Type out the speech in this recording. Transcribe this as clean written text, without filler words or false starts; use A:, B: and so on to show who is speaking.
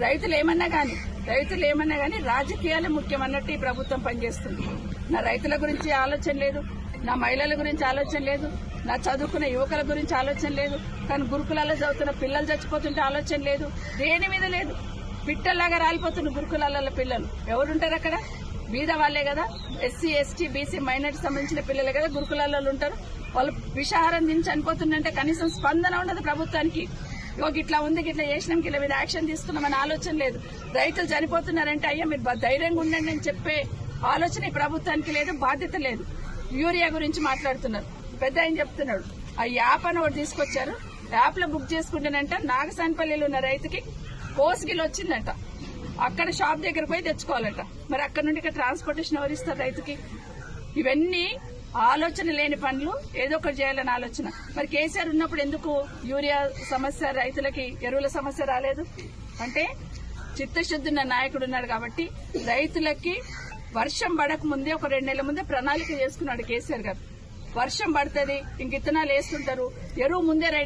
A: రైతులు ఏమన్నా కానీ రాజకీయాలే ముఖ్యమన్నట్టు ఈ ప్రభుత్వం పనిచేస్తుంది. నా రైతుల గురించి ఆలోచన లేదు, నా మహిళల గురించి ఆలోచన లేదు, నా చదువుకున్న యువకుల గురించి ఆలోచన లేదు, కానీ గురుకులాల్లో చదువుతున్న పిల్లలు చచ్చిపోతుంటే ఆలోచన లేదు, దేని మీద లేదు. పిట్టల్లాగా రాలిపోతున్న గురుకులాల పిల్లలు ఎవరుంటారు అక్కడ? బీద వాళ్లే కదా, ఎస్సీ ఎస్టీ బీసీ మైనార్టీ సంబంధించిన పిల్లలే కదా గురుకులాల్లో ఉంటారు. వాళ్ళు విషాహారం తిని చనిపోతుందంటే కనీసం స్పందన ఉండదు ప్రభుత్వానికి. ఇట్లా ఉంది, ఇట్లా చేసినాం, ఇట్లా మీద యాక్షన్ తీసుకున్నామని ఆలోచన లేదు. రైతులు చనిపోతున్నారంటే అయ్యా మీరు ధైర్యంగా ఉండండి అని చెప్పే ఆలోచన ఈ ప్రభుత్వానికి లేదు, బాధ్యత లేదు. యూరియా గురించి మాట్లాడుతున్నారు, పెద్ద ఆయన చెప్తున్నాడు. ఆ యాప్ అని ఒకటి తీసుకొచ్చారు, యాప్ లో బుక్ చేసుకుంటేనంట నాగసానపల్లిలో ఉన్న రైతుకి కోసుగిలు వచ్చిందంట, అక్కడ షాప్ దగ్గర పోయి తెచ్చుకోవాలంట. మరి అక్కడ నుండి ఇక్కడ ట్రాన్స్పోర్టేషన్ ఎవరిస్తారు రైతుకి? ఇవన్నీ ఆలోచన లేని పనులు, ఏదో ఒకటి చేయాలని ఆలోచన. మరి కేసీఆర్ ఉన్నప్పుడు ఎందుకు యూరియా సమస్య, రైతులకి ఎరువుల సమస్య రాలేదు? అంటే చిత్తశుద్ధి ఉన్న నాయకుడు ఉన్నాడు కాబట్టి రైతులకి వర్షం పడక ముందే ఒక 2 నెలల ముందే ప్రణాళిక చేసుకున్నాడు కేసీఆర్ గారు. వర్షం పడుతుంది, ఇంక ఇత్తనాలు వేస్తుంటారు, ఎరువు ముందే రెడీ